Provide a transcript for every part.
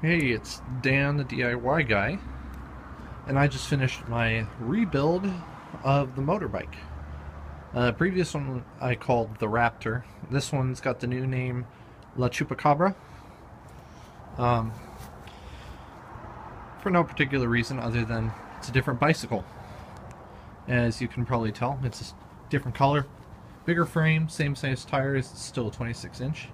Hey, it's Dan, the DIY guy, and I just finished my rebuild of the motorbike. Previous one I called the Raptor. This one's got the new name La Chupacabra. Um, for no particular reason other than it's a different bicycle. As you can probably tell, it's a different color, bigger frame, same size tires, it's still a 26-inch.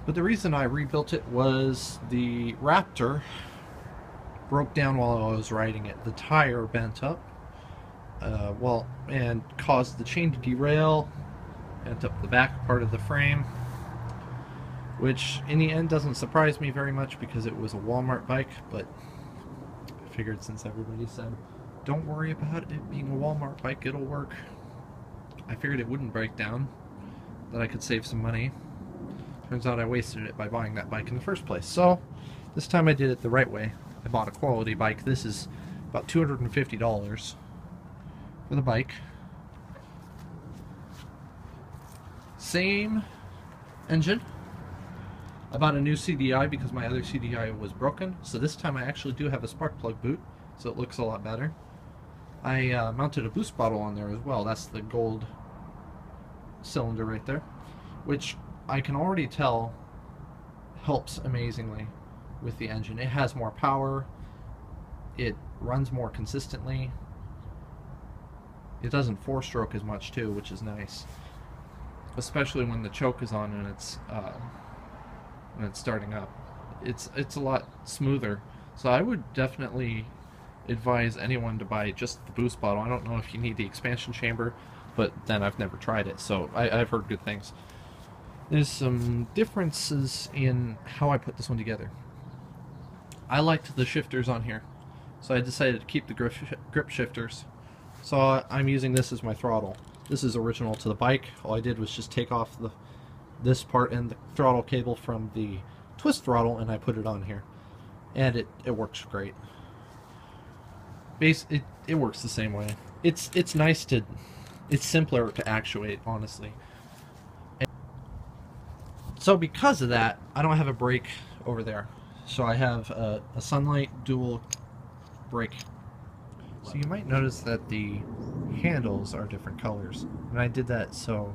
But the reason I rebuilt it was the Raptor broke down while I was riding it. The tire bent up, and caused the chain to derail, bent up the back part of the frame, which in the end doesn't surprise me very much because it was a Walmart bike, but I figured since everybody said, don't worry about it being a Walmart bike, it'll work. I figured it wouldn't break down, that I could save some money. Turns out I wasted it by buying that bike in the first place. So this time I did it the right way. I bought a quality bike. This is about $250 for the bike. Same engine. I bought a new CDI because my other CDI was broken. So this time I actually do have a spark plug boot, so it looks a lot better. I mounted a boost bottle on there as well. That's the gold cylinder right there, which I can already tell helps amazingly with the engine. It has more power, it runs more consistently, it doesn't four-stroke as much too, which is nice, especially when the choke is on and when it's starting up. It's a lot smoother. So I would definitely advise anyone to buy just the boost bottle. I don't know if you need the expansion chamber, but then I've never tried it, so I've heard good things. There's some differences in how I put this one together. I liked the shifters on here, so I decided to keep the grip shifters. So I'm using this as my throttle. This is original to the bike. All I did was just take off this part and the throttle cable from the twist throttle, and I put it on here. And it works great. It works the same way. It's simpler to actuate, honestly. So because of that, I don't have a brake over there. So I have a Sunlight dual brake. So you might notice that the handles are different colors. And I did that so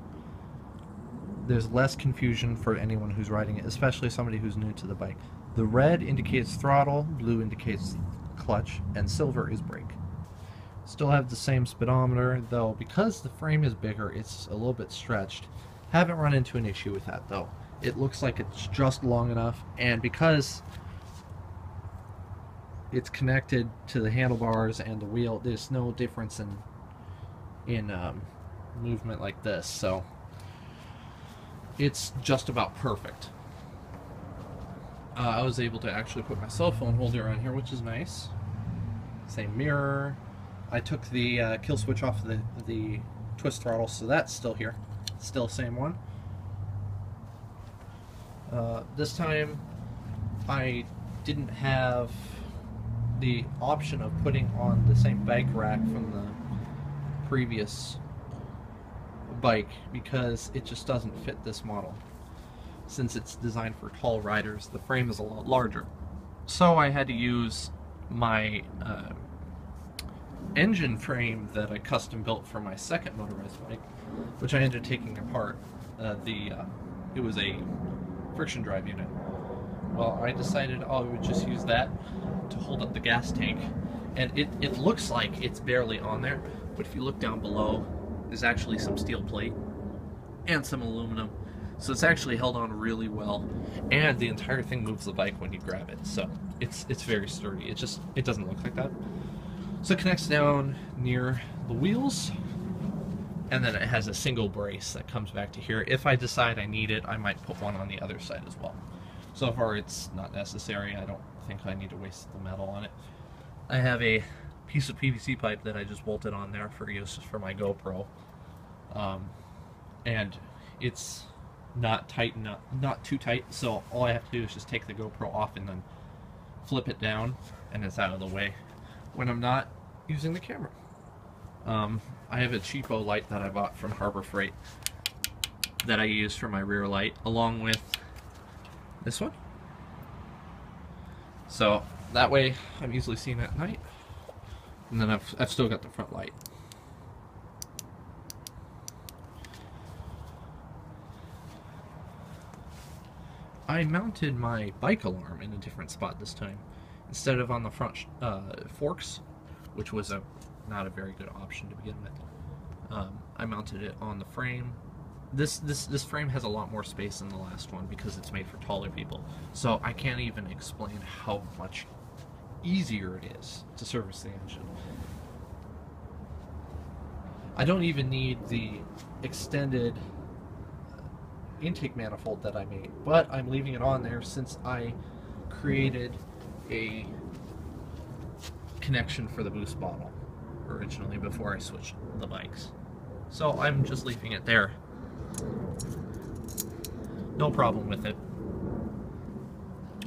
there's less confusion for anyone who's riding it, especially somebody who's new to the bike. The red indicates throttle, blue indicates clutch, and silver is brake. Still have the same speedometer, though because the frame is bigger, it's a little bit stretched. Haven't run into an issue with that though. It looks like it's just long enough, and because it's connected to the handlebars and the wheel, there's no difference in movement like this, so it's just about perfect. I was able to actually put my cell phone holder on here, which is nice. Same mirror. I took the kill switch off the twist throttle, so that's still here. Still same one. This time I didn't have the option of putting on the same bike rack from the previous bike because it just doesn't fit this model. Since it's designed for tall riders, the frame is a lot larger. So I had to use my engine frame that I custom built for my second motorized bike, which I ended up taking apart. It was a friction drive unit. Well, I decided I would just use that to hold up the gas tank, and it looks like it's barely on there, but if you look down below, there's actually some steel plate and some aluminum, so it's actually held on really well, and the entire thing moves the bike when you grab it, so it's very sturdy. It doesn't look like that. So it connects down near the wheels, and then it has a single brace that comes back to here. If I decide I need it, I might put one on the other side as well. So far it's not necessary. I don't think I need to waste the metal on it. I have a piece of PVC pipe that I just bolted on there for use for my GoPro. And it's not tight, not too tight, so all I have to do is just take the GoPro off and then flip it down, and it's out of the way when I'm not using the camera. I have a cheapo light that I bought from Harbor Freight that I use for my rear light, along with this one. So that way I'm easily seen at night. And then I've still got the front light. I mounted my bike alarm in a different spot this time. Instead of on the front forks, which was not a very good option to begin with, I mounted it on the frame. This frame has a lot more space than the last one because it's made for taller people. So I can't even explain how much easier it is to service the engine. I don't even need the extended intake manifold that I made, but I'm leaving it on there since I created a connection for the boost bottle originally before I switched the bikes. So I'm just leaving it there. No problem with it.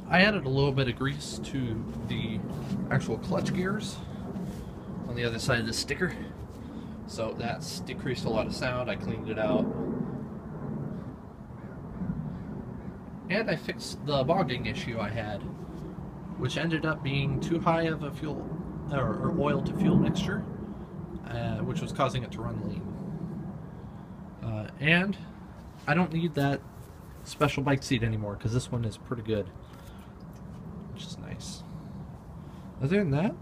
I added a little bit of grease to the actual clutch gears on the other side of the sticker, so that's decreased a lot of sound. I cleaned it out. And I fixed the bogging issue I had, which ended up being too high of a fuel or oil to fuel mixture, which was causing it to run lean. And I don't need that special bike seat anymore because this one is pretty good, which is nice. Other than that,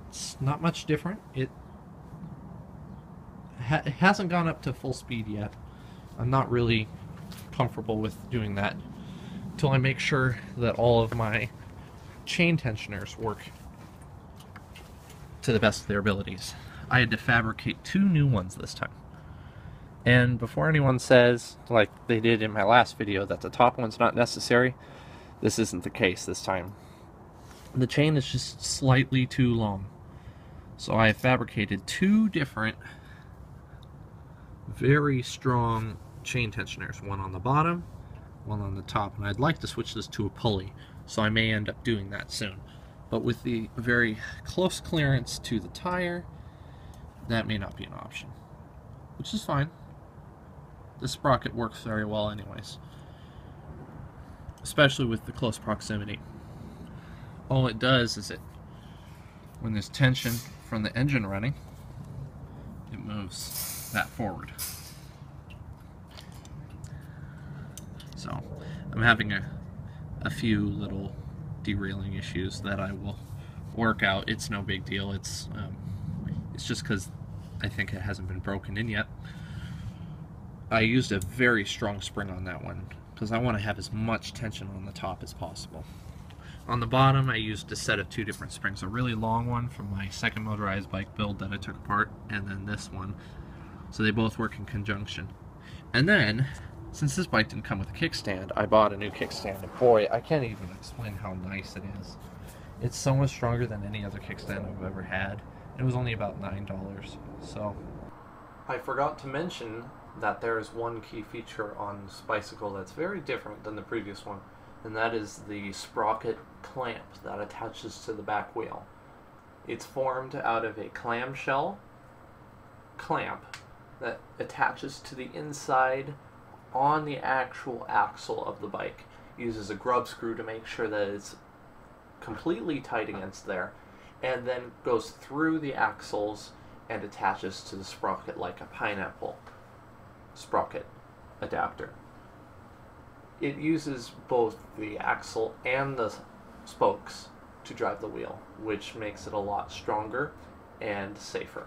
it's not much different. It hasn't gone up to full speed yet. I'm not really comfortable with doing that until I make sure that all of my chain tensioners work to the best of their abilities. I had to fabricate 2 new ones this time. And before anyone says, like they did in my last video, that the top one's not necessary, this isn't the case this time. The chain is just slightly too long. So I have fabricated 2 different very strong chain tensioners, one on the bottom, one on the top, and I'd like to switch this to a pulley, so I may end up doing that soon. But with the very close clearance to the tire, that may not be an option, which is fine. The sprocket works very well anyways, especially with the close proximity. All it does is when there's tension from the engine running, it moves that forward. So I'm having a few little derailing issues that I will work out. It's no big deal. It's just because I think it hasn't been broken in yet. I used a very strong spring on that one because I want to have as much tension on the top as possible. On the bottom I used a set of 2 different springs, a really long one from my second motorized bike build that I took apart, and then this one, so they both work in conjunction. And then, since this bike didn't come with a kickstand, I bought a new kickstand, and boy, I can't even explain how nice it is. It's so much stronger than any other kickstand I've ever had. It was only about $9, so. I forgot to mention that there is one key feature on this bicycle that's very different than the previous one, and that is the sprocket clamp that attaches to the back wheel. It's formed out of a clamshell clamp that attaches to the inside on the actual axle of the bike. It uses a grub screw to make sure that it's completely tight against there, and then goes through the axles and attaches to the sprocket like a pineapple sprocket adapter. It uses both the axle and the spokes to drive the wheel, which makes it a lot stronger and safer.